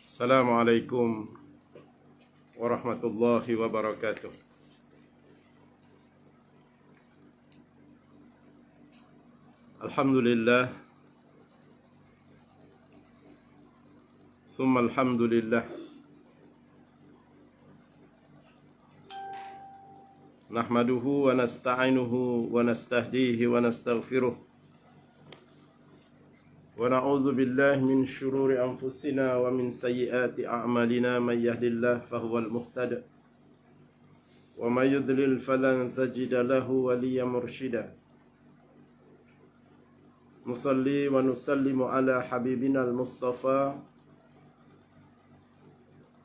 Assalamualaikum warahmatullahi wabarakatuh. Alhamdulillah, thumma alhamdulillah. Nahmaduhu wa nasta'inuhu wa nastahdihi wa nastaghfiruh. Wa na'udzu billahi min shururi anfusina wa min sayyiati a'malina may yahdihillahu fahuwal muhtadi wa may yudlil falan tajida lahu waliyyan mursyida. Nusalli wa nusallimu ala habibina al-Mustafa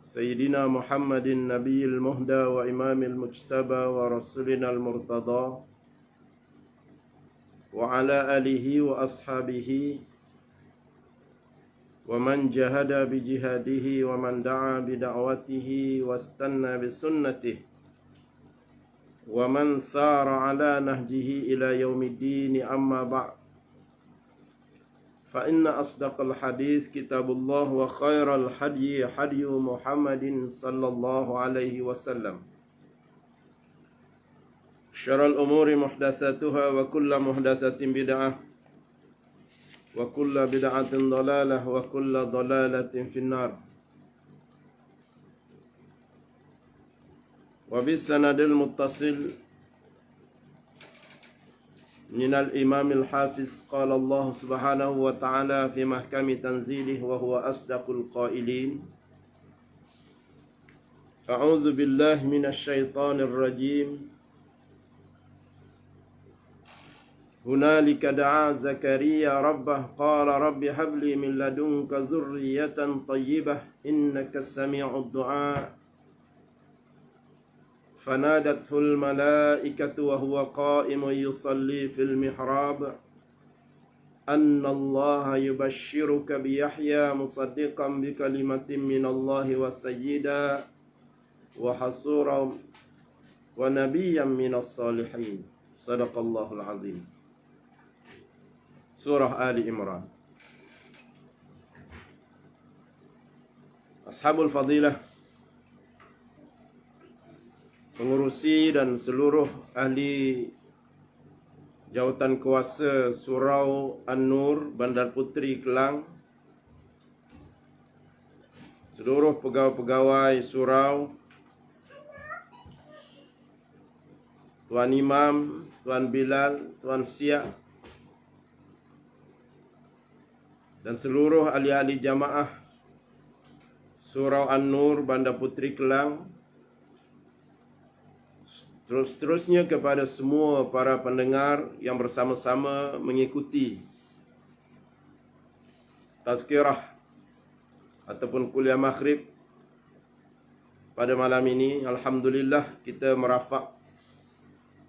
Sayyidina Muhammadin nabiyil muhda wa imamil mujtaba wa rasulina al-murtada wa ala alihi wa ashabihi wa man jahada bi jihadihi wa man da'a bi da'watihi wastanna bi sunnatihi wa man sara ala nahjihi ila yaumiddin. Amma ba'd. Fa inna asdaqal hadis kitabullah wa khairal hadyi hadyu Muhammadin sallallahu alaihi wasallam. Syarrul umuri muhdatsatuha wa kullu muhdatsatin bid'ah wa kullu bid'atin dhalalah wa kullu dhalalatin finnar. Wa bis sanadil muttasil min al-imam al-hafiz qala Allah subhanahu wa ta'ala fi mahkami tanzilih wa huwa asdaqul qailin. A'udzu billahi minasy syaithanir rajim. Hunalika da'a Zakaria rabbah qala rabbi habli min ladunka zurriyatan tayyibah innaka sami'ud du'a. فنادته الملائكة وهو قائم يصلي في المحراب أن الله يبشرك بيحيى مصدقا بكلمة من الله وسيدا وحصورا ونبيا من الصالحين. صدق الله العظيم. Surah Ali Imran. Ashabul Fadilah, pengurusi dan seluruh ahli jawatan kuasa Surau An-Nur Bandar Puteri Kelang, seluruh pegawai-pegawai surau, Tuan Imam, Tuan Bilal, Tuan Siak, dan seluruh ahli-ahli jamaah Surau An-Nur Bandar Puteri Kelang, seterusnya kepada semua para pendengar yang bersama-sama mengikuti tazkirah ataupun kuliah maghrib pada malam ini. Alhamdulillah, kita merafak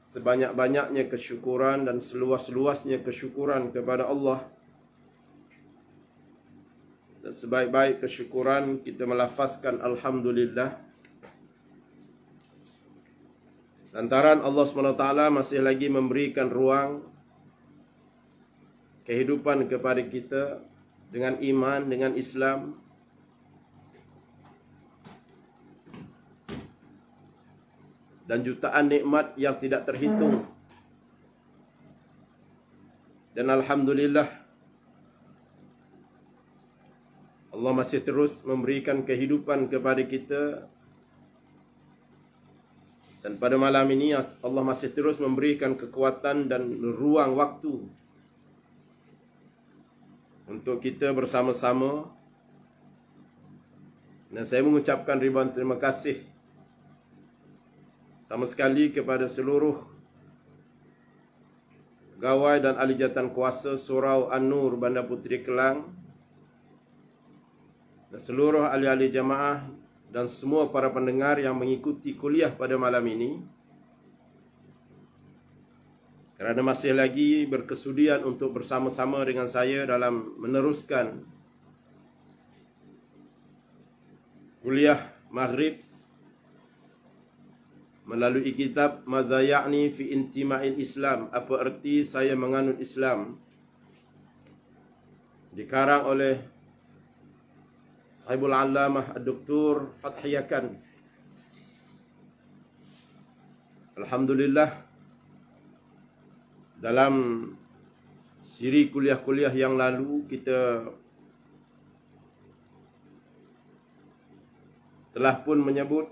sebanyak-banyaknya kesyukuran dan seluas-luasnya kesyukuran kepada Allah. Dan sebaik-baik kesyukuran kita melafazkan Alhamdulillah. Lantaran Allah SWT masih lagi memberikan ruang kehidupan kepada kita dengan iman, dengan Islam, dan jutaan nikmat yang tidak terhitung. Dan Alhamdulillah, Allah masih terus memberikan kehidupan kepada kita. Dan pada malam ini Allah masih terus memberikan kekuatan dan ruang waktu untuk kita bersama-sama. Dan saya mengucapkan ribuan terima kasih pertama sekali kepada seluruh pegawai dan ahli jawatan kuasa Surau An-Nur Bandar Puteri Kelang, dan seluruh ahli-ahli jamaah dan semua para pendengar yang mengikuti kuliah pada malam ini, kerana masih lagi berkesudian untuk bersama-sama dengan saya dalam meneruskan kuliah maghrib melalui kitab Madza Ya'ni fi Intima'il Islam, apa erti saya menganut Islam, dikarang oleh Sahibul Allamah Dr. Fathi Yakan. Alhamdulillah, dalam siri kuliah-kuliah yang lalu kita telah pun menyebut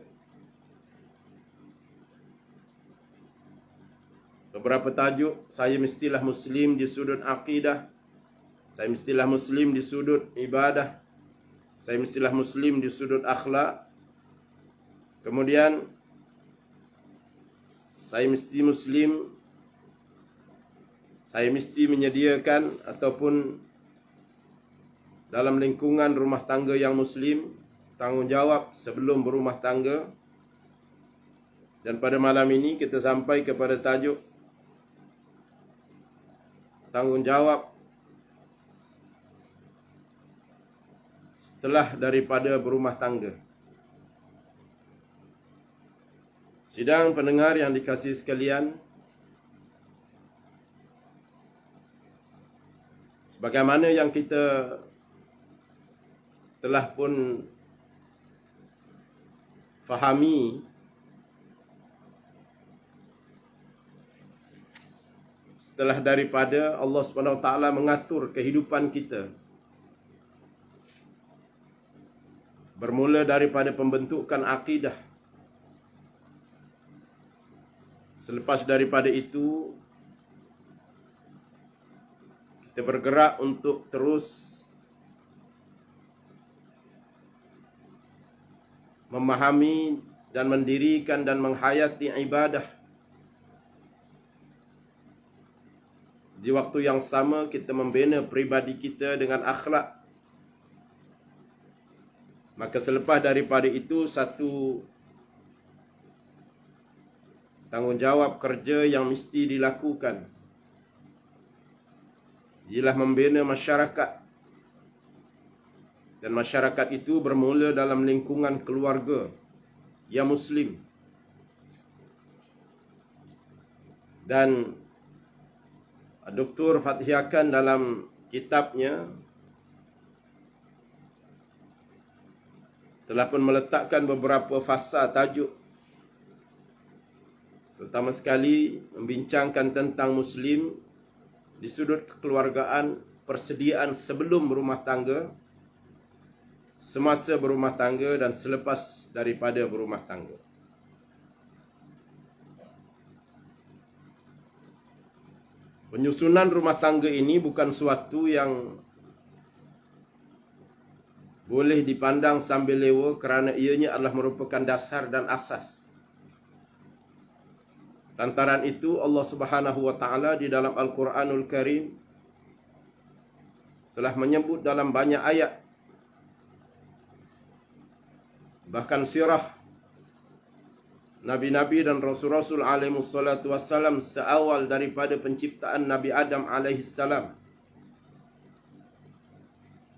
beberapa tajuk. Saya mestilah Muslim di sudut akidah, saya mestilah Muslim di sudut ibadah, saya mestilah Muslim di sudut akhlak. Kemudian saya mesti Muslim, saya mesti menyediakan ataupun dalam lingkungan rumah tangga yang Muslim, tanggungjawab sebelum berumah tangga. Dan pada malam ini kita sampai kepada tajuk tanggungjawab setelah daripada berumah tangga. Sidang pendengar yang dikasihi sekalian, sebagaimana yang kita telah pun fahami, setelah daripada Allah SWT mengatur kehidupan kita, bermula daripada pembentukan akidah. Selepas daripada itu, kita bergerak untuk terus memahami dan mendirikan dan menghayati ibadah. Di waktu yang sama kita membina pribadi kita dengan akhlak. Maka selepas daripada itu, satu tanggungjawab kerja yang mesti dilakukan ialah membina masyarakat. Dan masyarakat itu bermula dalam lingkungan keluarga yang Muslim. Dan Dr. Fathi Yakan dalam kitabnya telah pun meletakkan beberapa fasa tajuk, terutama sekali membincangkan tentang Muslim di sudut kekeluargaan, persediaan sebelum berumah tangga, semasa berumah tangga dan selepas daripada berumah tangga. Penyusunan rumah tangga ini bukan suatu yang boleh dipandang sambil lewa, kerana ianya adalah merupakan dasar dan asas. Lantaran itu Allah Subhanahu wa taala di dalam Al-Quranul Karim telah menyebut dalam banyak ayat, bahkan sirah Nabi-Nabi dan Rasul-Rasul alaihi salatu wassalam seawal daripada penciptaan Nabi Adam alaihi salam.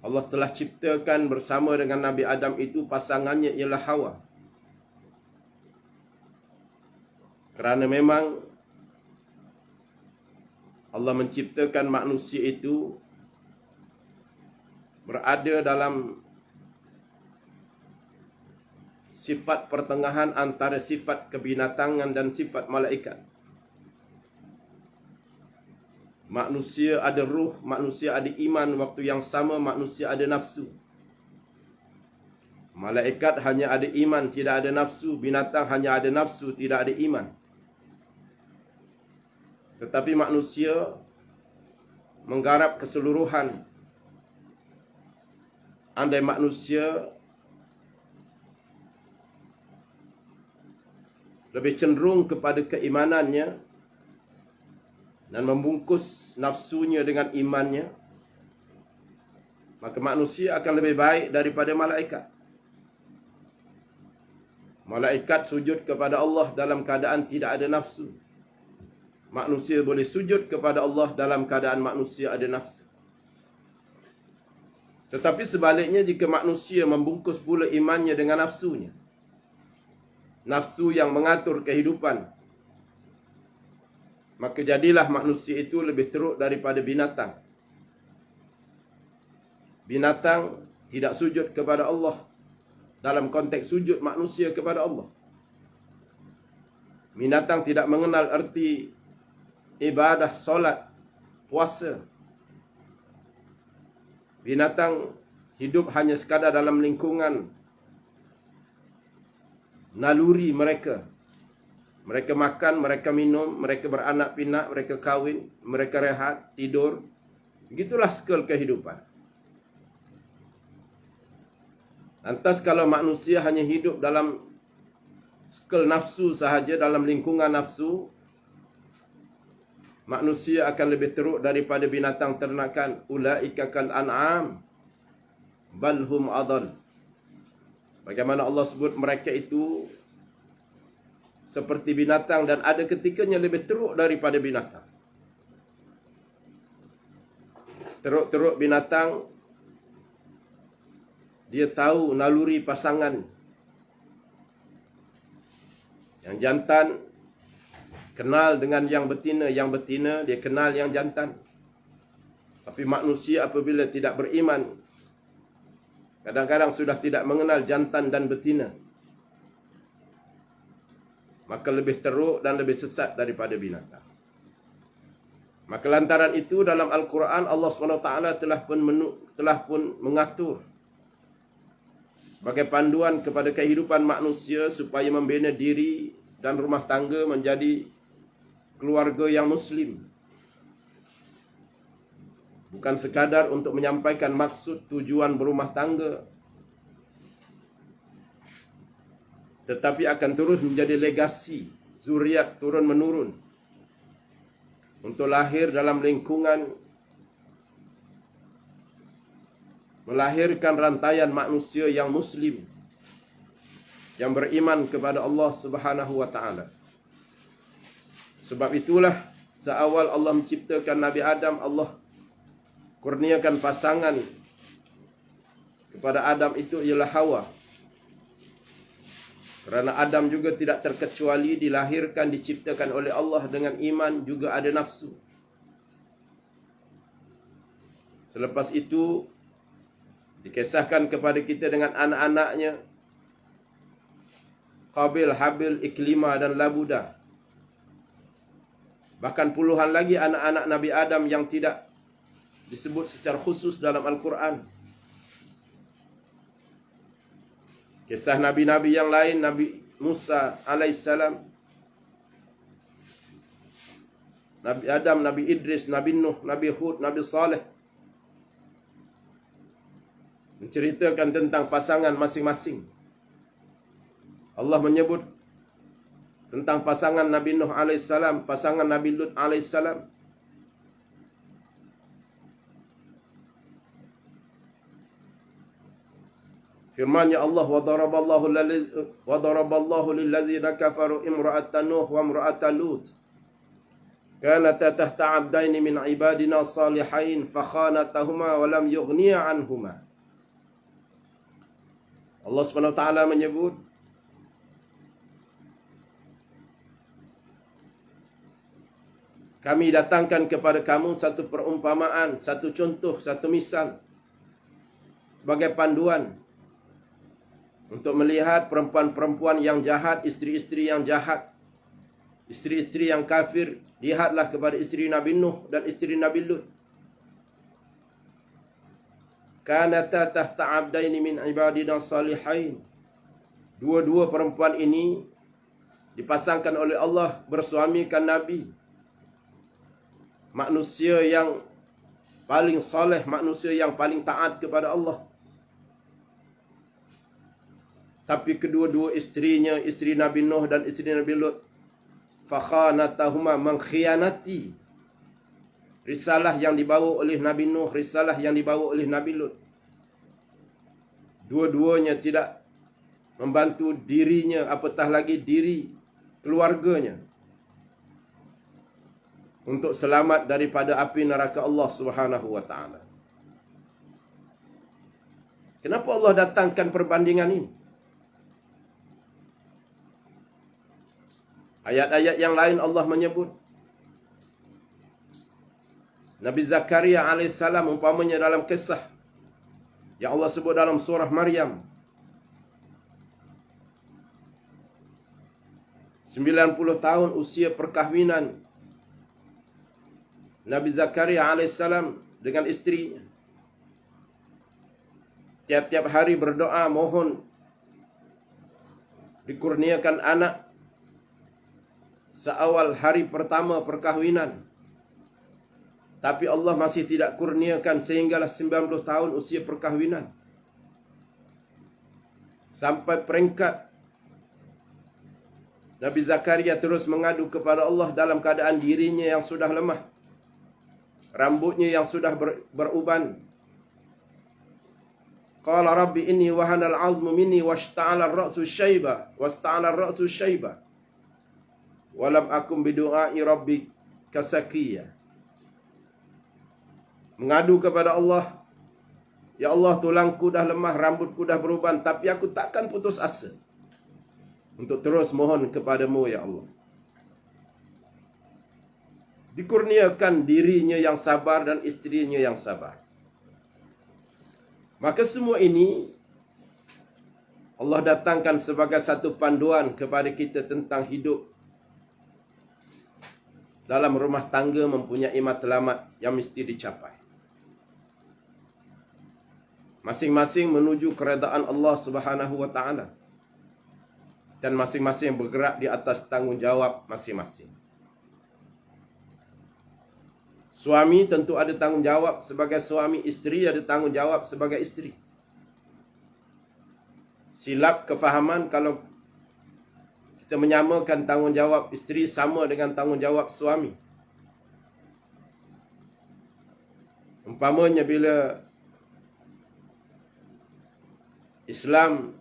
Allah telah ciptakan bersama dengan Nabi Adam itu pasangannya ialah Hawa. Kerana memang Allah menciptakan manusia itu berada dalam sifat pertengahan antara sifat kebinatangan dan sifat malaikat. Manusia ada ruh, manusia ada iman, waktu yang sama manusia ada nafsu. Malaikat hanya ada iman, tidak ada nafsu. Binatang hanya ada nafsu, tidak ada iman. Tetapi manusia menggarap keseluruhan. Andai manusia lebih cenderung kepada keimanannya dan membungkus nafsunya dengan imannya, maka manusia akan lebih baik daripada malaikat. Malaikat sujud kepada Allah dalam keadaan tidak ada nafsu. Manusia boleh sujud kepada Allah dalam keadaan manusia ada nafsu. Tetapi sebaliknya, jika manusia membungkus pula imannya dengan nafsunya, nafsu yang mengatur kehidupan, maka jadilah manusia itu lebih teruk daripada binatang. Binatang tidak sujud kepada Allah dalam konteks sujud manusia kepada Allah. Binatang tidak mengenal erti ibadah, solat, puasa. Binatang hidup hanya sekadar dalam lingkungan naluri mereka. Mereka makan, mereka minum, mereka beranak pinak, mereka kahwin, mereka rehat, tidur. Begitulah skala kehidupan. Lantas kalau manusia hanya hidup dalam skala nafsu sahaja, dalam lingkungan nafsu, manusia akan lebih teruk daripada binatang ternakan. Ulaika kal an'am bal hum adall. Bagaimana Allah sebut mereka itu seperti binatang dan ada ketikanya lebih teruk daripada binatang. Teruk-teruk binatang, dia tahu naluri pasangan. Yang jantan kenal dengan yang betina dia kenal yang jantan. Tapi manusia apabila tidak beriman, kadang-kadang sudah tidak mengenal jantan dan betina, maka lebih teruk dan lebih sesat daripada binatang. Maka lantaran itu dalam Al-Quran Allah SWT telah pun mengatur sebagai panduan kepada kehidupan manusia supaya membina diri dan rumah tangga menjadi keluarga yang muslim. Bukan sekadar untuk menyampaikan maksud tujuan berumah tangga, tetapi akan terus menjadi legasi zuriat turun menurun untuk lahir dalam lingkungan melahirkan rantaian manusia yang muslim, yang beriman kepada Allah Subhanahu wa taala. Sebab itulah seawal Allah menciptakan Nabi Adam, Allah kurniakan pasangan kepada Adam itu ialah Hawa. Kerana Adam juga tidak terkecuali dilahirkan, diciptakan oleh Allah dengan iman, juga ada nafsu. Selepas itu dikisahkan kepada kita dengan anak-anaknya, Qabil, Habil, Iklima dan Labuda. Bahkan puluhan lagi anak-anak Nabi Adam yang tidak disebut secara khusus dalam Al-Quran. Kisah Nabi-Nabi yang lain, Nabi Musa alaihissalam, Nabi Adam, Nabi Idris, Nabi Nuh, Nabi Hud, Nabi Saleh, menceritakan tentang pasangan masing-masing. Allah menyebut tentang pasangan Nabi Nuh alaihissalam, pasangan Nabi Lut alaihissalam. Firman-Nya Allah, wa daraballahu lillazina kafaru imra'ata Nuh wa imra'ata Lut kanata tahta 'abdaini min 'ibadina salihain fa khanatahuma wa lam yughniya 'anhuma. Allah SWT menyebut kami datangkan kepada kamu satu perumpamaan, satu contoh, satu misal sebagai panduan untuk melihat perempuan-perempuan yang jahat, isteri-isteri yang jahat, isteri-isteri yang kafir. Lihatlah kepada isteri Nabi Nuh dan isteri Nabi Lut. Kanata tahta 'abdaini min ibadina salihain. Dua-dua perempuan ini dipasangkan oleh Allah bersuamikan Nabi, manusia yang paling soleh, manusia yang paling taat kepada Allah. Tapi kedua-dua isterinya, isteri Nabi Nuh dan isteri Nabi Lut, fakhanatahuma, mengkhianati risalah yang dibawa oleh Nabi Nuh, risalah yang dibawa oleh Nabi Lut. Dua-duanya tidak membantu dirinya, apatah lagi diri keluarganya, untuk selamat daripada api neraka Allah Subhanahu wa taala. Kenapa Allah datangkan perbandingan ini? Ayat-ayat yang lain Allah menyebut Nabi Zakaria alaihissalam umpamanya dalam kisah yang Allah sebut dalam surah Maryam. 90 tahun usia perkahwinan Nabi Zakaria alaihissalam dengan isterinya. Tiap-tiap hari berdoa mohon dikurniakan anak seawal hari pertama perkahwinan. Tapi Allah masih tidak kurniakan sehinggalah 90 tahun usia perkahwinan. Sampai peringkat Nabi Zakaria terus mengadu kepada Allah dalam keadaan dirinya yang sudah lemah, rambutnya yang sudah beruban. Qala rabbi inni wahana al-'azmu minni washta'ala ar-ra'su syaiba wa lam akum bidu'ai rabbi kasakiya. Mengadu kepada Allah, ya Allah, tulangku dah lemah, rambutku dah beruban, tapi aku takkan putus asa untuk terus mohon kepadamu, ya Allah. Dikurniakan dirinya yang sabar dan isterinya yang sabar. Maka semua ini Allah datangkan sebagai satu panduan kepada kita tentang hidup dalam rumah tangga mempunyai matlamat yang mesti dicapai. Masing-masing menuju keredaan Allah Subhanahu wa taala. Dan masing-masing bergerak di atas tanggungjawab masing-masing. Suami tentu ada tanggungjawab sebagai suami, isteri ada tanggungjawab sebagai isteri. Silap kefahaman kalau kita menyamakan tanggungjawab isteri sama dengan tanggungjawab suami. Umpamanya bila Islam,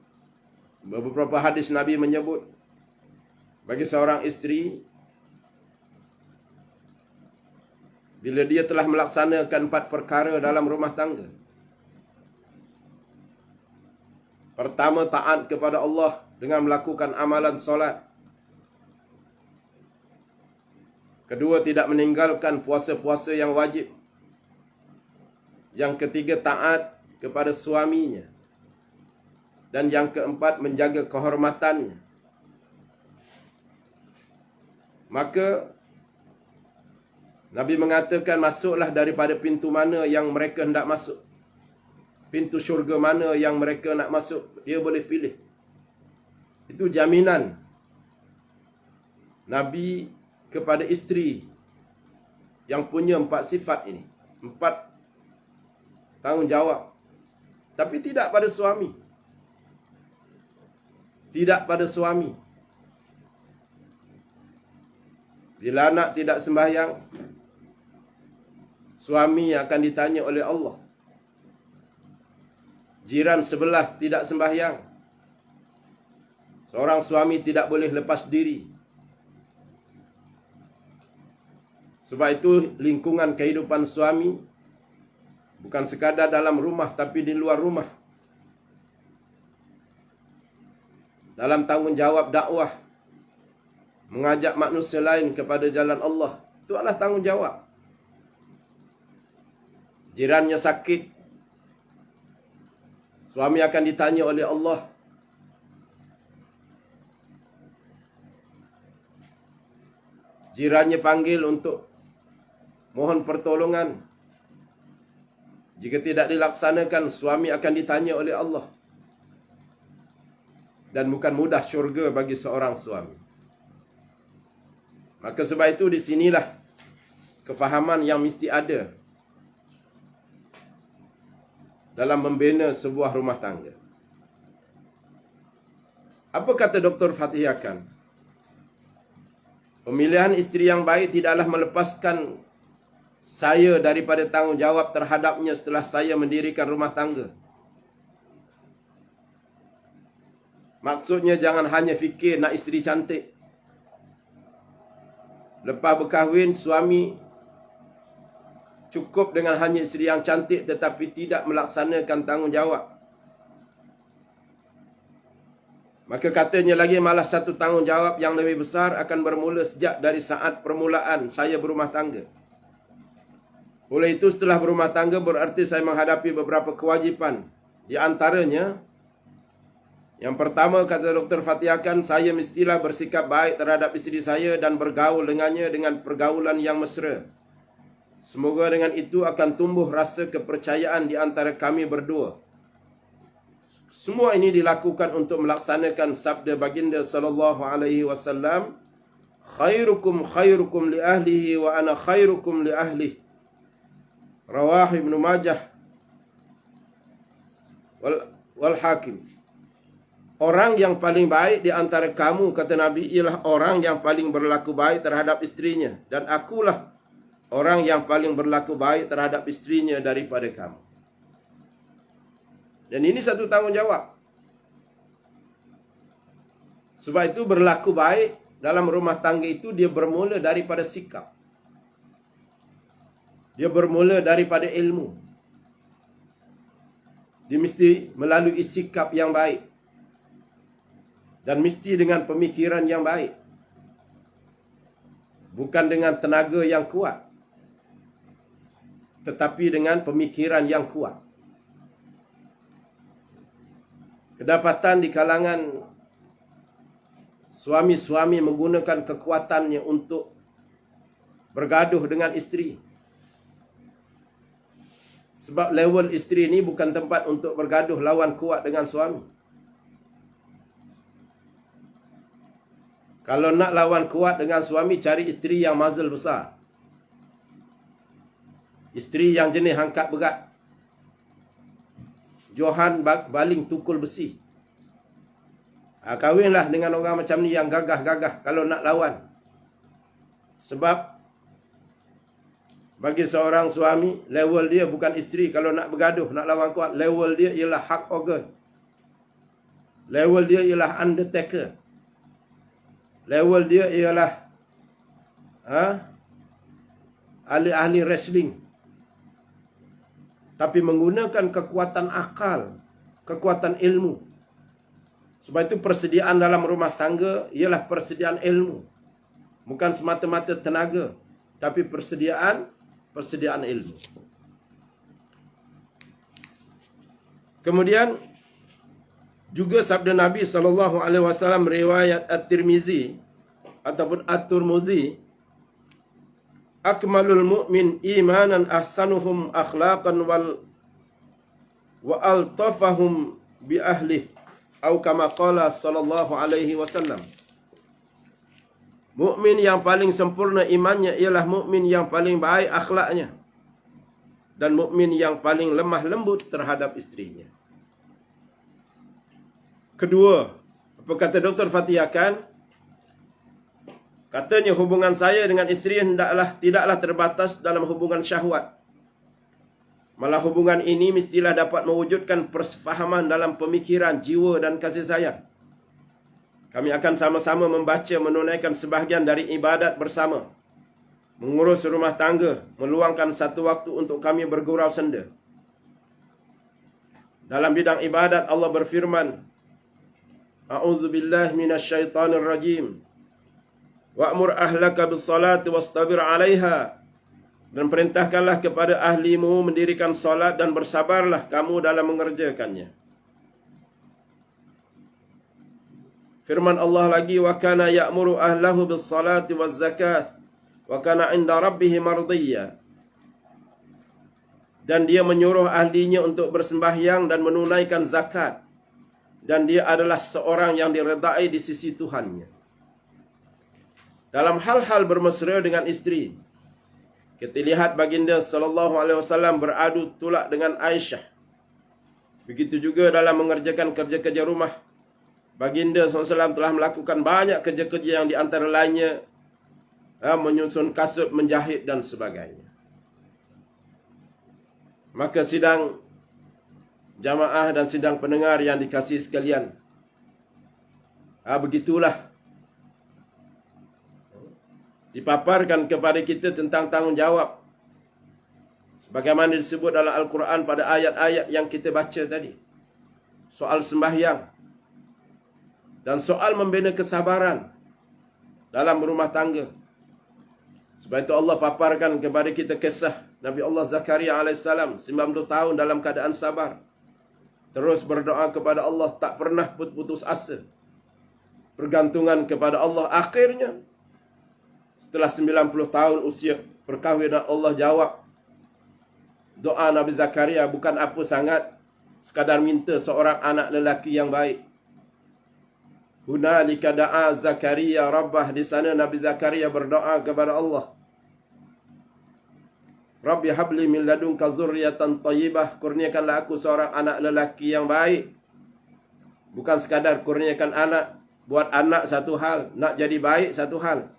beberapa hadis Nabi menyebut bagi seorang isteri, bila dia telah melaksanakan 4 perkara dalam rumah tangga. Pertama, taat kepada Allah dengan melakukan amalan solat. Kedua, tidak meninggalkan puasa-puasa yang wajib. Yang ketiga, taat kepada suaminya. Dan yang keempat, menjaga kehormatannya. Maka Nabi mengatakan, masuklah daripada pintu mana yang mereka hendak masuk. Pintu syurga mana yang mereka nak masuk, dia boleh pilih. Itu jaminan Nabi kepada isteri yang punya 4 sifat ini. 4 tanggungjawab. Tapi tidak pada suami. Tidak pada suami. Bila anak tidak sembahyang, suami akan ditanya oleh Allah. Jiran sebelah tidak sembahyang, seorang suami tidak boleh lepas diri. Sebab itu lingkungan kehidupan suami bukan sekadar dalam rumah tapi di luar rumah. Dalam tanggungjawab dakwah, mengajak manusia lain kepada jalan Allah, itu adalah tanggungjawab. Jirannya sakit, suami akan ditanya oleh Allah. Jirannya panggil untuk mohon pertolongan. Jika tidak dilaksanakan, suami akan ditanya oleh Allah. Dan bukan mudah syurga bagi seorang suami. Maka sebab itu di sinilah kefahaman yang mesti ada dalam membina sebuah rumah tangga. Apa kata Dr. Fatihah Khan? Pemilihan isteri yang baik tidaklah melepaskan saya daripada tanggungjawab terhadapnya setelah saya mendirikan rumah tangga. Maksudnya jangan hanya fikir nak isteri cantik. Lepas berkahwin, suami cukup dengan hanya isteri yang cantik tetapi tidak melaksanakan tanggungjawab. Maka katanya lagi malah satu tanggungjawab yang lebih besar akan bermula sejak dari saat permulaan saya berumah tangga. Oleh itu setelah berumah tangga berarti saya menghadapi beberapa kewajipan Di antaranya, yang pertama kata Dr. Fatiakan, saya mestilah bersikap baik terhadap isteri saya dan bergaul dengannya dengan pergaulan yang mesra. Semoga dengan itu akan tumbuh rasa kepercayaan di antara kami berdua. Semua ini dilakukan untuk melaksanakan sabda baginda sallallahu alaihi wasallam, khairukum khairukum li ahlihi wa ana khairukum li ahli. Rawah Ibnu Majah wal Hakim. Orang yang paling baik di antara kamu, kata Nabi, ialah orang yang paling berlaku baik terhadap istrinya, dan akulah orang yang paling berlaku baik terhadap istrinya daripada kamu. Dan ini satu tanggungjawab. Sebab itu berlaku baik dalam rumah tangga itu dia bermula daripada sikap. Dia bermula daripada ilmu. Dia mesti melalui sikap yang baik. Dan mesti dengan pemikiran yang baik. Bukan dengan tenaga yang kuat, tetapi dengan pemikiran yang kuat. Kedapatan di kalangan suami-suami menggunakan kekuatannya untuk bergaduh dengan isteri. Sebab level isteri ini bukan tempat untuk bergaduh lawan kuat dengan suami. Kalau nak lawan kuat dengan suami, cari isteri yang mazal besar. Isteri yang jenis angkat berat. Johan baling tukul besi. Kahwinlah dengan orang macam ni yang gagah-gagah kalau nak lawan. Sebab bagi seorang suami, level dia bukan isteri kalau nak bergaduh, nak lawan kuat. Level dia ialah hak organ. Level dia ialah undertaker. Level dia ialah ahli-ahli wrestling. Tapi menggunakan kekuatan akal, kekuatan ilmu. Sebab itu persediaan dalam rumah tangga ialah persediaan ilmu. Bukan semata-mata tenaga, tapi persediaan ilmu. Kemudian juga sabda Nabi SAW riwayat At-Tirmizi ataupun At-Turmuzi, akmalul mu'min imanan ahsanuhum akhlaqan wa altafahum bi ahlih, atau kama qala sallallahu alaihi wasallam. Mukmin yang paling sempurna imannya ialah mukmin yang paling baik akhlaknya dan mukmin yang paling lemah lembut terhadap istrinya. Kedua, apa kata Dr. Fatiakan? Katanya hubungan saya dengan isteri tidaklah terbatas dalam hubungan syahwat. Malah hubungan ini mestilah dapat mewujudkan persefahaman dalam pemikiran, jiwa dan kasih sayang. Kami akan sama-sama membaca, menunaikan sebahagian dari ibadat bersama, mengurus rumah tangga, meluangkan satu waktu untuk kami bergurau senda. Dalam bidang ibadat Allah berfirman, A'udzubillahi minasyaitonir rajim. Wa'mur ahlaka bis-salati wastabir 'alaiha. Dan perintahkanlah kepada ahlimu mendirikan solat dan bersabarlah kamu dalam mengerjakannya. Firman Allah lagi, wa kana ya'muru ahlahu bis-salati waz-zakat wa kana 'inda rabbih mardiyya. Dan dia menyuruh ahlinya untuk bersembahyang dan menunaikan zakat, dan dia adalah seorang yang diredai di sisi Tuhannya. Dalam hal-hal bermesra dengan isteri, kita lihat baginda sallallahu alaihi wasallam beradu tulak dengan Aisyah. Begitu juga dalam mengerjakan kerja-kerja rumah, baginda SAW telah melakukan banyak kerja-kerja yang di antara lainnya menyusun kasut, menjahit dan sebagainya. Maka sidang jamaah dan sidang pendengar yang dikasihi sekalian, begitulah dipaparkan kepada kita tentang tanggungjawab sebagaimana disebut dalam Al-Quran pada ayat-ayat yang kita baca tadi. Soal sembahyang dan soal membina kesabaran dalam rumah tangga. Sebab itu Allah paparkan kepada kita kisah Nabi Allah Zakaria AS 90 tahun dalam keadaan sabar. terus berdoa kepada Allah, tak pernah putus asa, pergantungan kepada Allah. Akhirnya setelah 90 tahun usia perkahwinan, Allah jawab doa Nabi Zakaria. Bukan apa sangat, sekadar minta seorang anak lelaki yang baik. Hunalika da'a Zakaria rabbah. Di sana Nabi Zakaria berdoa kepada Allah, Rabbi habli min ladunka zurriyatan tayyibah. Kurniakanlah aku seorang anak lelaki yang baik. Bukan sekadar kurniakan anak. Buat anak satu hal, nak jadi baik satu hal.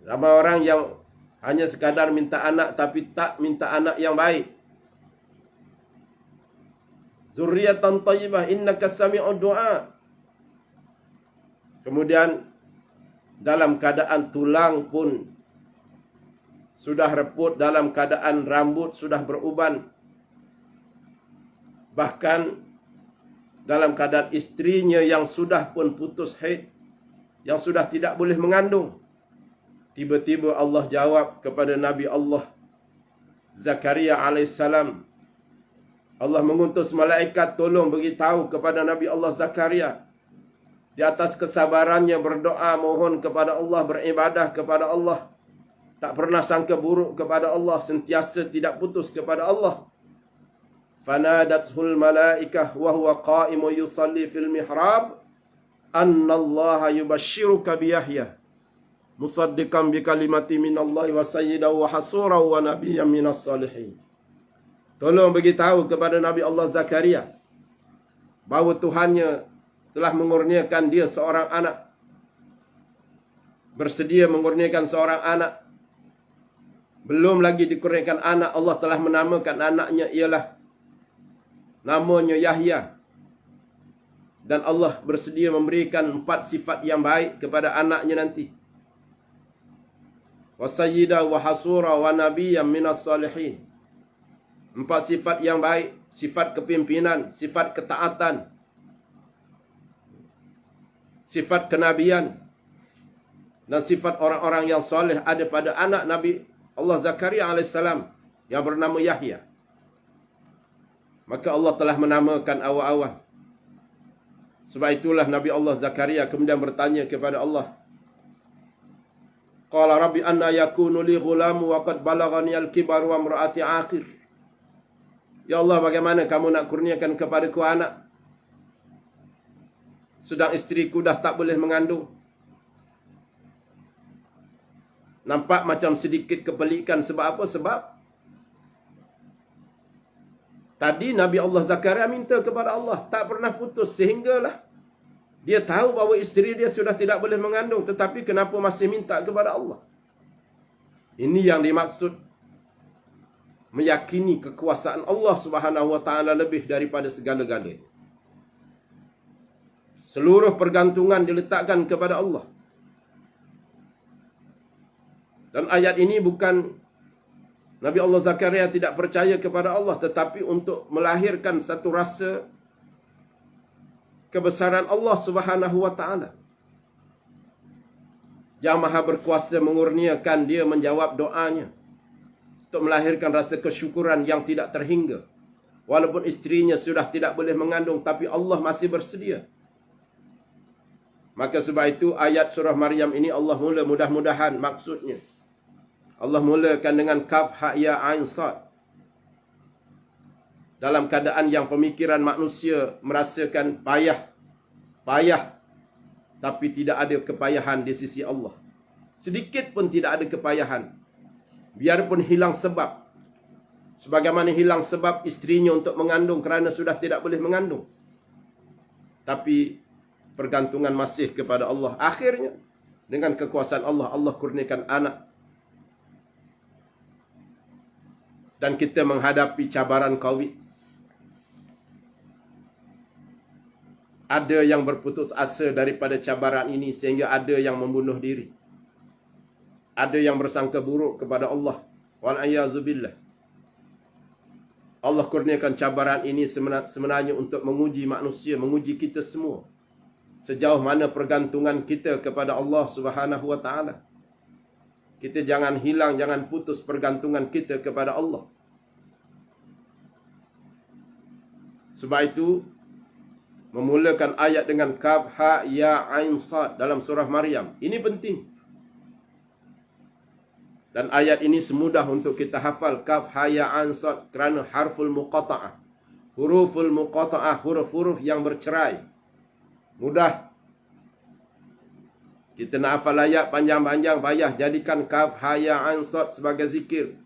Ramai orang yang hanya sekadar minta anak tapi tak minta anak yang baik. Zurriyatan tayyibah innaka sami'ud du'a. Kemudian dalam keadaan tulang pun sudah reput, dalam keadaan rambut sudah beruban, bahkan dalam keadaan istrinya yang sudah pun putus haid, yang sudah tidak boleh mengandung. Tiba-tiba Allah jawab kepada Nabi Allah Zakaria alaihissalam. Allah mengutus malaikat tolong beritahu kepada Nabi Allah Zakaria. Di atas kesabarannya berdoa, mohon kepada Allah, beribadah kepada Allah, tak pernah sangka buruk kepada Allah, sentiasa tidak putus kepada Allah. Fanadathul malaikah wa huwa qa'imun yusalli fil mihrab anna Allah yubashshiruka bi Yahya musaddiqan bi kalimati minallahi wa sayyidan wa hasuran wa nabiyyan minas salihin. Tolong beritahu kepada Nabi Allah Zakaria bahawa Tuhannya telah mengurniakan dia seorang anak, bersedia mengurniakan seorang anak. Belum lagi dikurniakan anak, Allah telah menamakan anaknya ialah namanya Yahya. Dan Allah bersedia memberikan 4 sifat yang baik kepada anaknya nanti. Wa sayyida wa hasura wa nabiyyan minas salihin. 4 sifat yang baik, sifat kepimpinan, sifat ketaatan, sifat kenabian, dan sifat orang-orang yang soleh ada pada anak Nabi Allah Zakaria alaihissalam yang bernama Yahya. Maka Allah telah menamakan awal-awal. Sebab itulah Nabi Allah Zakaria kemudian bertanya kepada Allah, Qala Rabbi anna yakunu li ghulamu wa qad balaghani al-kibar wa imraati akhir. Ya Allah, bagaimana kamu nak kurniakan kepadaku anak, sedang istriku dah tak boleh mengandung. Nampak macam sedikit kepelikan. Sebab apa? Sebab tadi Nabi Allah Zakaria minta kepada Allah, tak pernah putus, sehinggalah dia tahu bahawa isteri dia sudah tidak boleh mengandung, tetapi kenapa masih minta kepada Allah? Ini yang dimaksud meyakini kekuasaan Allah Subhanahu wa taala lebih daripada segala-galanya. Seluruh pergantungan diletakkan kepada Allah. Dan ayat ini bukan Nabi Allah Zakaria tidak percaya kepada Allah, tetapi untuk melahirkan satu rasa kebesaran Allah Subhanahu wa taala. Yang Maha Berkuasa mengurniakan dia menjawab doanya, untuk melahirkan rasa kesyukuran yang tidak terhingga. Walaupun istrinya sudah tidak boleh mengandung, tapi Allah masih bersedia. Maka sebab itu ayat surah Maryam ini Allah mula, mudah-mudahan maksudnya, Allah mulakan dengan kaf ha ya ain sad. Dalam keadaan yang pemikiran manusia merasakan payah, tapi tidak ada kepayahan di sisi Allah. Sedikit pun tidak ada kepayahan. Biarpun hilang sebab. Sebagaimana hilang sebab istrinya untuk mengandung kerana sudah tidak boleh mengandung. Tapi pergantungan masih kepada Allah. Akhirnya dengan kekuasaan Allah, Allah kurniakan anak. Dan kita menghadapi cabaran COVID. Ada yang berputus asa daripada cabaran ini sehingga ada yang membunuh diri. Ada yang bersangka buruk kepada Allah. Wal'ayazubillah. Allah kurniakan cabaran ini sebenarnya untuk menguji manusia, menguji kita semua. Sejauh mana pergantungan kita kepada Allah Subhanahu wa taala. Kita jangan hilang, jangan putus pergantungan kita kepada Allah. Sebab itu, memulakan ayat dengan kaf, ha, ya, ain, sad dalam surah Maryam. Ini penting. Dan ayat ini semudah untuk kita hafal kaf, ha, ya, ain, sad kerana harful muqata'ah. Huruful muqata'ah, huruf-huruf yang bercerai. Mudah. Kita nak hafal ayat panjang-panjang, payah. Jadikan kaf, ha, ya, ain, sad sebagai zikir.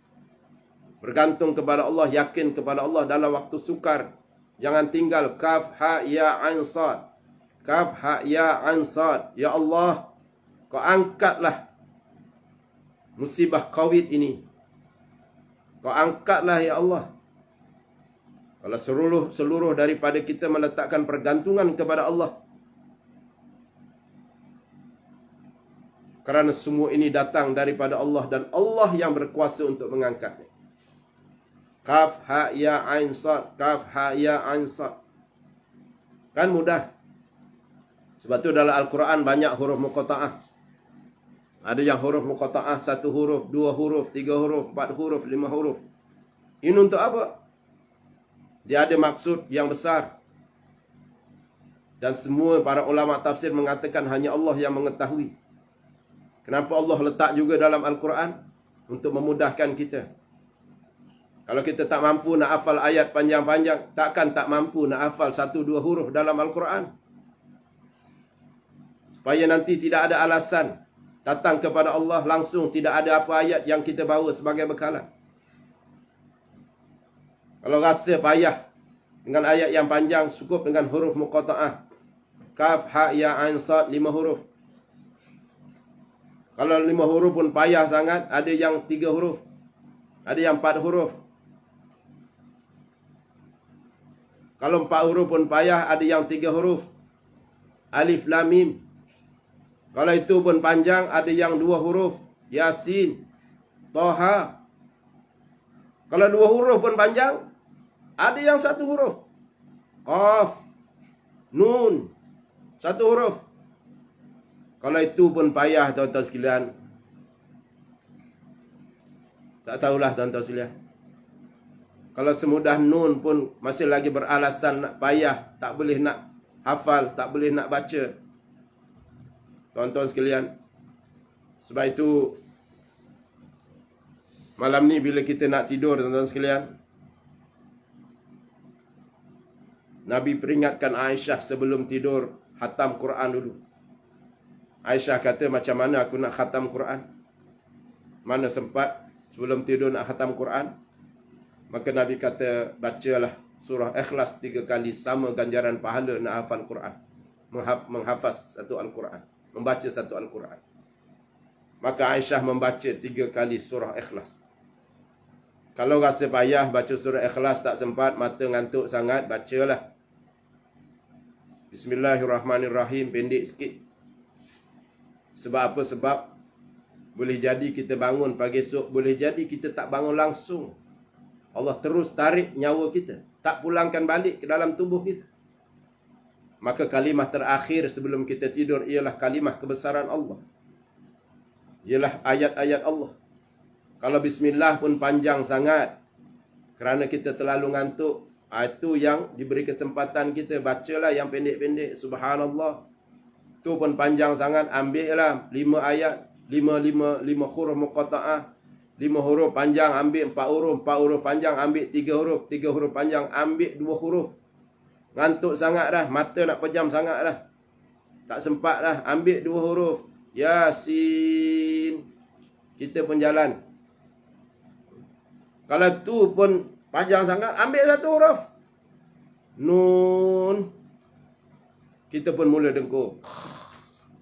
Bergantung kepada Allah, yakin kepada Allah dalam waktu sukar. Jangan tinggal kaf, ha, ya, ain, sad. Kaf, ha, ya, ain, sad. Ya Allah, kau angkatlah musibah COVID ini. Kau angkatlah ya Allah. Kalau seluruh daripada kita meletakkan pergantungan kepada Allah. Kerana semua ini datang daripada Allah dan Allah yang berkuasa untuk mengangkatnya. Kaf, ha, ya, ain, sad. Kaf, ha, ya, ain, sad. Kan mudah. Sebab tu dalam Al-Quran banyak huruf muqata'ah. Ada yang huruf muqata'ah 1 huruf, 2 huruf, 3 huruf, 4 huruf, 5 huruf. Ini untuk apa? Dia ada maksud yang besar. Dan semua para ulama tafsir mengatakan hanya Allah yang mengetahui. Kenapa Allah letak juga dalam Al-Quran? Untuk memudahkan kita. Kalau kita tak mampu nak hafal ayat panjang-panjang, takkan tak mampu nak hafal 1-2 huruf dalam Al-Quran. Supaya nanti tidak ada alasan datang kepada Allah langsung, tidak ada apa ayat yang kita bawa sebagai bekalan. Kalau rasa payah dengan ayat yang panjang, cukup dengan huruf muqata'ah. Kaf, ha, ya, ain, sad, 5 huruf. Kalau 5 huruf pun payah sangat, ada yang 3 huruf. Ada yang 4 huruf. Kalau 4 huruf pun payah, ada yang 3 huruf. Alif, lam, mim. Kalau itu pun panjang, ada yang 2 huruf. Yasin, Toha. Kalau 2 huruf pun panjang, ada yang 1 huruf. Qaf, Nun, 1 huruf. Kalau itu pun payah, tuan-tuan sekalian. Tak tahulah tuan-tuan sekalian. Kalau semudah Nun pun masih lagi beralasan nak payah, tak boleh nak hafal, tak boleh nak baca. Tuan-tuan sekalian, sebab itu malam ni bila kita nak tidur, tuan-tuan sekalian, Nabi peringatkan Aisyah sebelum tidur, khatam Quran dulu. Aisyah kata, macam mana aku nak khatam Quran? Mana sempat sebelum tidur nak khatam Quran? Maka Nabi kata, bacalah surah Ikhlas 3 kali, sama ganjaran pahala nak hafal Quran. Menghafaz satu Al-Quran. Membaca satu Al-Quran. Maka Aisyah membaca 3 kali surah Ikhlas. Kalau rasa payah baca surah Ikhlas, tak sempat, mata ngantuk sangat, bacalah Bismillahirrahmanirrahim, pendek sikit. Sebab apa? Sebab boleh jadi kita bangun pagi esok, boleh jadi kita tak bangun langsung. Allah terus tarik nyawa kita, tak pulangkan balik ke dalam tubuh kita. Maka kalimah terakhir sebelum kita tidur ialah kalimah kebesaran Allah. Ialah ayat-ayat Allah. Kalau bismillah pun panjang sangat, kerana kita terlalu ngantuk, itu yang diberi kesempatan kita. Bacalah yang pendek-pendek. Subhanallah. Itu pun panjang sangat. Ambil lah 5 ayat. 5 huruf muqata'ah. 5 huruf panjang, ambil 4 huruf. 4 huruf panjang, ambil 3 huruf. 3 huruf panjang, ambil 2 huruf. Ngantuk sangat dah. Mata nak pejam sangat dah. Tak sempat dah. Ambil 2 huruf. Yasin. Kita pun jalan. Kalau tu pun panjang sangat, ambil 1 huruf. Nun. Kita pun mula dengkur.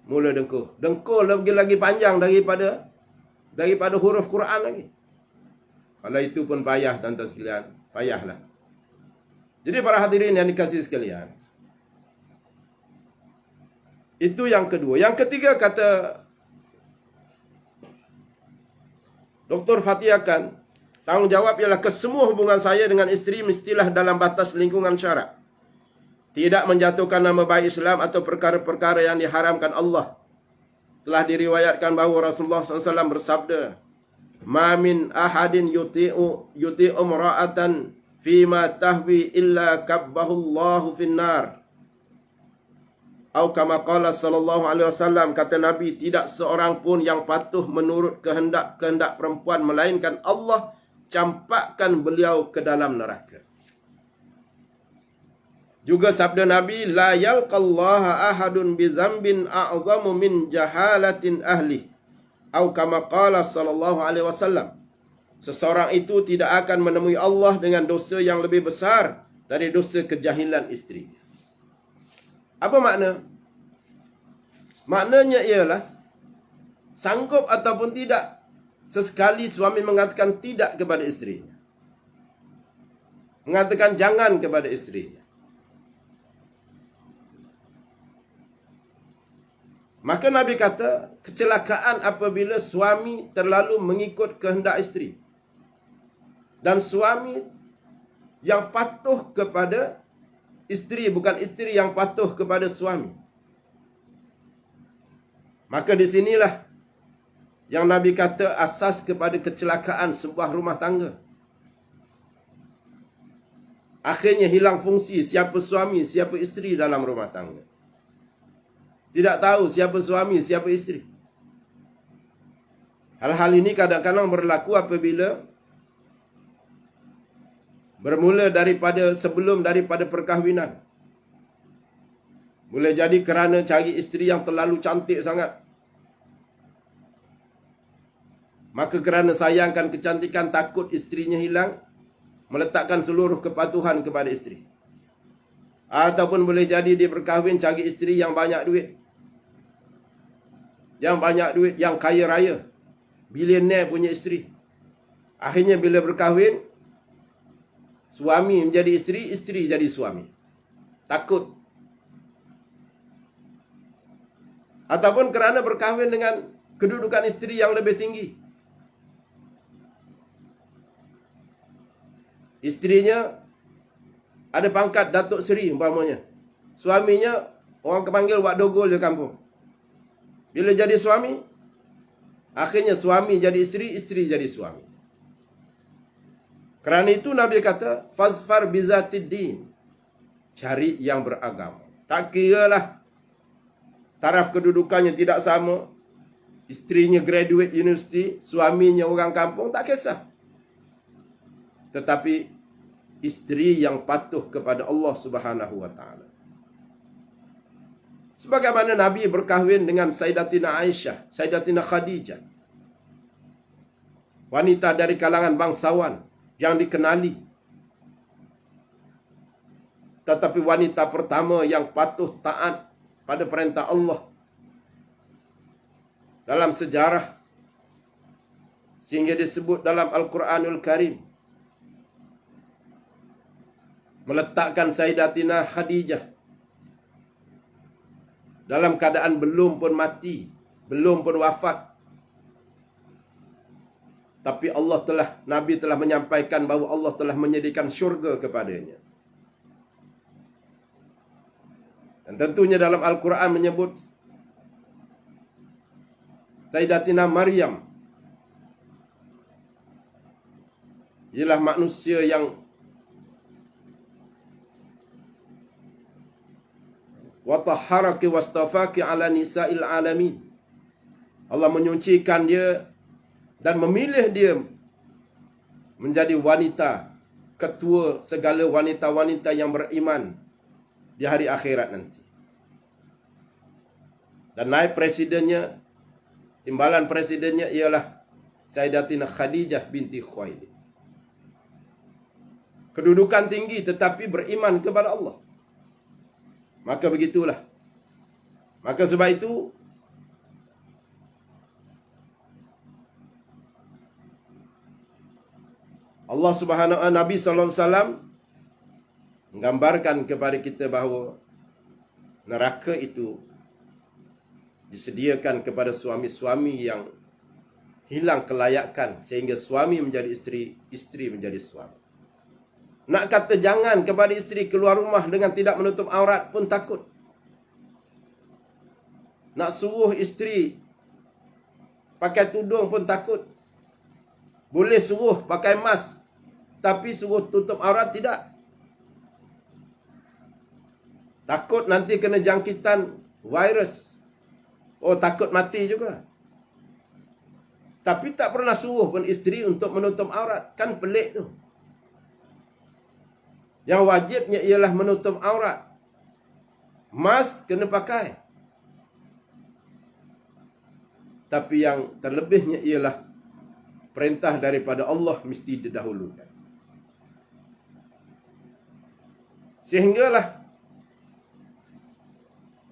Mula dengkur. Dengkur lagi panjang daripada huruf Quran lagi. Kalau itu pun payah, tuan-tuan sekalian. Payahlah. Jadi para hadirin yang dikasihi sekalian, itu yang kedua. Yang ketiga, kata Dr. Fatihkan, tanggungjawab ialah kesemua hubungan saya dengan isteri mestilah dalam batas lingkungan syarak. Tidak menjatuhkan nama baik Islam atau perkara-perkara yang diharamkan Allah. Telah diriwayatkan bahawa Rasulullah SAW bersabda, "Ma min ahadin yuti'u imra'atan fima tahwi illa kabbahu Allahu finnar. Atau kama qala sallallahu alaihi wasallam, kata Nabi, tidak seorang pun yang patuh menurut kehendak perempuan melainkan Allah campakkan beliau ke dalam neraka. Juga sabda Nabi, la yalqallaha ahadun bi dzambin a'zamu min jahalatin ahli. Atau kama qala sallallahu alaihi wasallam, seseorang itu tidak akan menemui Allah dengan dosa yang lebih besar dari dosa kejahilan isteri. Apa makna? Maknanya ialah, sanggup ataupun tidak, sesekali suami mengatakan tidak kepada isterinya, mengatakan jangan kepada isterinya, maka Nabi kata, kecelakaan apabila suami terlalu mengikut kehendak isteri. Dan suami yang patuh kepada isteri, bukan isteri yang patuh kepada suami. Maka di sinilah yang Nabi kata asas kepada kecelakaan sebuah rumah tangga. Akhirnya hilang fungsi siapa suami, siapa isteri dalam rumah tangga. Tidak tahu siapa suami, siapa isteri. Hal-hal ini kadang-kadang berlaku apabila bermula daripada perkahwinan. Boleh jadi kerana cari isteri yang terlalu cantik sangat. Maka kerana sayangkan kecantikan, takut isterinya hilang, meletakkan seluruh kepatuhan kepada isteri. Ataupun boleh jadi dia berkahwin cari isteri yang banyak duit. Yang kaya raya. Bilioner punya isteri. Akhirnya bila berkahwin, suami menjadi isteri, isteri jadi suami. Takut. Ataupun kerana berkahwin dengan kedudukan isteri yang lebih tinggi. Isterinya ada pangkat Datuk Seri umpamanya. Suaminya orang kepanggil Wak Dogol di kampung. Bila jadi suami, akhirnya suami jadi isteri, isteri jadi suami. Kerana itu Nabi kata, fazfar bizatiddin. Cari yang beragama. Tak kiralah taraf kedudukannya tidak sama. Isterinya graduate universiti, suaminya orang kampung, tak kisah. Tetapi isteri yang patuh kepada Allah Subhanahu wa taala. Sebagaimana Nabi berkahwin dengan Sayyidatina Aisyah, Sayyidatina Khadijah. Wanita dari kalangan bangsawan yang dikenali. Tetapi wanita pertama yang patuh taat pada perintah Allah dalam sejarah, sehingga disebut dalam Al-Quranul Karim, meletakkan Sayyidatina Khadijah dalam keadaan belum pun mati, belum pun wafat. Tapi Nabi telah menyampaikan bahawa Allah telah menyediakan syurga kepadanya. Dan tentunya dalam Al-Quran menyebut Sayyidatina Maryam ialah manusia yang watahharaki wastafaki ala nisa'il alamin. Allah menyucikan dia dan memilih dia menjadi wanita, ketua segala wanita-wanita yang beriman di hari akhirat nanti. Dan naib presidennya, timbalan presidennya ialah Sayyidatina Khadijah binti Khuwailid. Kedudukan tinggi tetapi beriman kepada Allah. Maka begitulah. Maka sebab itu Allah Subhanahu wa Nabi sallallahu alaihi wasallam menggambarkan kepada kita bahawa neraka itu disediakan kepada suami-suami yang hilang kelayakan sehingga suami menjadi isteri, isteri menjadi suami. Nak kata jangan kepada isteri keluar rumah dengan tidak menutup aurat pun takut. Nak suruh isteri pakai tudung pun takut. Boleh suruh pakai mask tapi suruh tutup aurat tidak. Takut nanti kena jangkitan virus. Oh, takut mati juga. Tapi tak pernah suruh pun isteri untuk menutup aurat. Kan pelik tu. Yang wajibnya ialah menutup aurat. Mask kena pakai. Tapi yang terlebihnya ialah perintah daripada Allah mesti didahulukan. Sehinggalah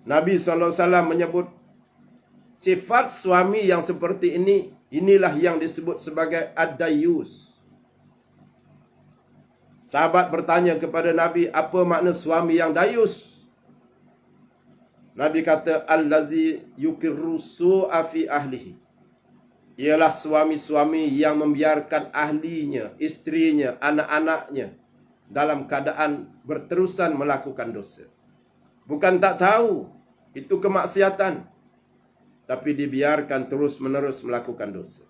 Nabi SAW menyebut sifat suami yang seperti ini, inilah yang disebut sebagai ad-dayyus. Sahabat bertanya kepada Nabi, apa makna suami yang dayus? Nabi kata, allazi yukirru su'a fi ahlihi. Ialah suami-suami yang membiarkan ahlinya, isterinya, anak-anaknya dalam keadaan berterusan melakukan dosa. Bukan tak tahu itu kemaksiatan, tapi dibiarkan terus-menerus melakukan dosa.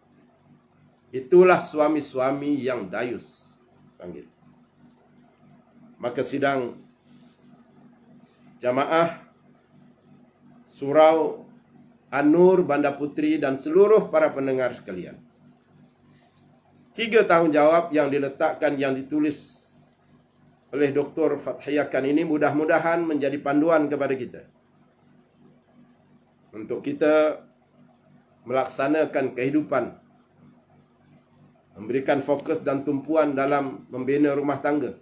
Itulah suami-suami yang dayus. Panggil. Maka sidang jamaah Surau An-Nur, Banda Putri dan seluruh para pendengar sekalian. 3 tanggungjawab yang diletakkan, yang ditulis oleh Dr. Fathiyakan ini mudah-mudahan menjadi panduan kepada kita. Untuk kita melaksanakan kehidupan, memberikan fokus dan tumpuan dalam membina rumah tangga.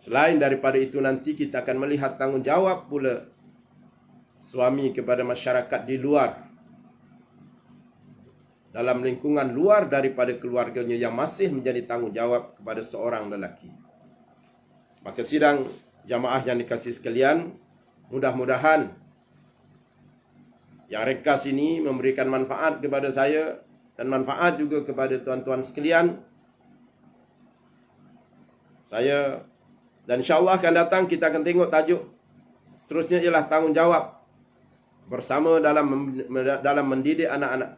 Selain daripada itu, nanti kita akan melihat tanggungjawab pula suami kepada masyarakat di luar, dalam lingkungan luar daripada keluarganya yang masih menjadi tanggungjawab kepada seorang lelaki. Maka sidang jamaah yang dikasihi sekalian, mudah-mudahan yang ringkas ini memberikan manfaat kepada saya dan manfaat juga kepada tuan-tuan sekalian. Saya dan insya-Allah akan datang kita akan tengok tajuk seterusnya ialah tanggungjawab bersama dalam mendidik anak-anak.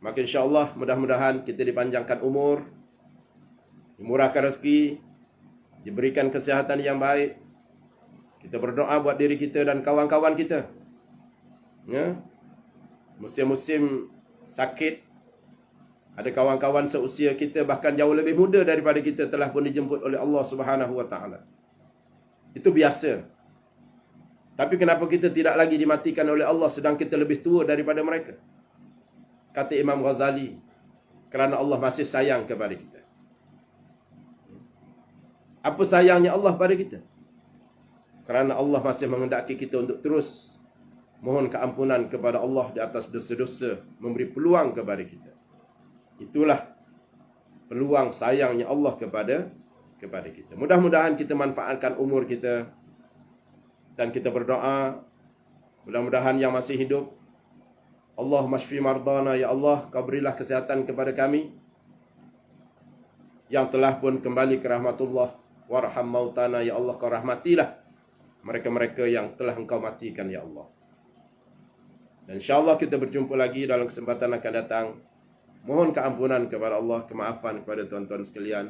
Maka insya-Allah mudah-mudahan kita dipanjangkan umur, dimurahkan rezeki, diberikan kesihatan yang baik. Kita berdoa buat diri kita dan kawan-kawan kita. Ya. Musim-musim sakit, ada kawan-kawan seusia kita bahkan jauh lebih muda daripada kita telah pun dijemput oleh Allah Subhanahu wa taala. Itu biasa. Tapi kenapa kita tidak lagi dimatikan oleh Allah sedang kita lebih tua daripada mereka? Kata Imam Ghazali, kerana Allah masih sayang kepada kita. Apa sayangnya Allah pada kita? Kerana Allah masih menghendaki kita untuk terus mohon keampunan kepada Allah di atas dosa-dosa, memberi peluang kepada kita. Itulah peluang sayangnya Allah kepada kita. Mudah-mudahan kita manfaatkan umur kita dan kita berdoa, mudah-mudahan yang masih hidup, Allahumma shfi mardana, ya Allah, kau berilah kesihatan kepada kami. Yang telah pun kembali ke rahmatullah, warham mautana, ya Allah, kau rahmatilah mereka-mereka yang telah engkau matikan, ya Allah. Dan insyaAllah kita berjumpa lagi dalam kesempatan akan datang. Mohon keampunan kepada Allah, kemaafan kepada tuan-tuan sekalian.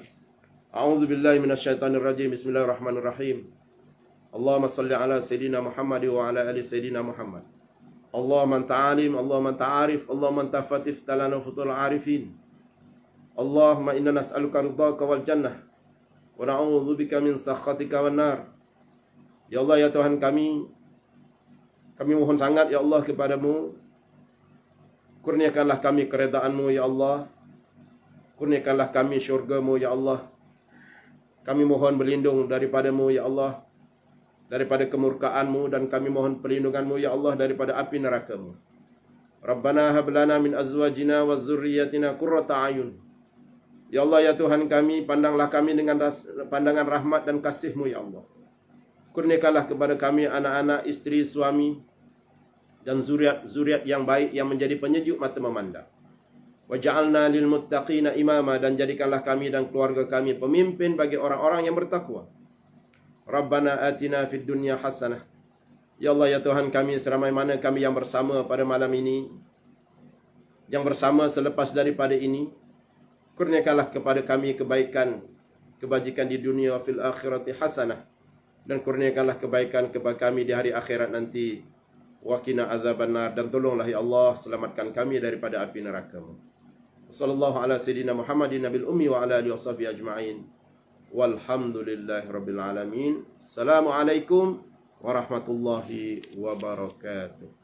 A'udzubillahi minasyaitanirrajim. Bismillahirrahmanirrahim. Allahumma salli ala Sayyidina Muhammad wa ala ali Sayyidina Muhammad. Allahumma anta alim, Allahumma anta arif, Allahumma anta fatif talana futul arifin. Allahumma inna nas'aluka ridhaka wal jannah wa na'udzubika min sakhatika wan nar. Ya Allah, ya Tuhan kami mohon sangat ya Allah kepadamu, kurniakanlah kami keredaan-Mu ya Allah, kurniakanlah kami syurga-Mu ya Allah. Kami mohon berlindung daripada-Mu ya Allah, daripada kemurkaan-Mu, dan kami mohon perlindungan-Mu ya Allah daripada api neraka-Mu. Rabbana hab lana min azwajina wa dzurriyyatina qurrata a'yun. Ya Allah, ya Tuhan kami, pandanglah kami dengan pandangan rahmat dan kasih-Mu ya Allah. Kurniakanlah kepada kami anak-anak, isteri, suami dan zuriat yang baik yang menjadi penyejuk mata memandang. Waj'alna lil muttaqina imama, dan jadikanlah kami dan keluarga kami pemimpin bagi orang-orang yang bertakwa. Rabbana atina fid dunya hasanah. Ya Allah, ya Tuhan kami, seramai mana kami yang bersama pada malam ini, yang bersama selepas daripada ini. Kurniakanlah kepada kami kebaikan, kebajikan di dunia wa fil akhirati hasanah, dan kurniakanlah kebaikan kepada kami di hari akhirat nanti. Wa qina azabannar, dan tolonglah ya Allah selamatkan kami daripada api neraka. Sallallahu ala sayyidina Muhammadin nabil ummi wa ala alihi washabihi ajma'in. Walhamdulillahi rabbil alamin. Assalamualaikum warahmatullahi wabarakatuh.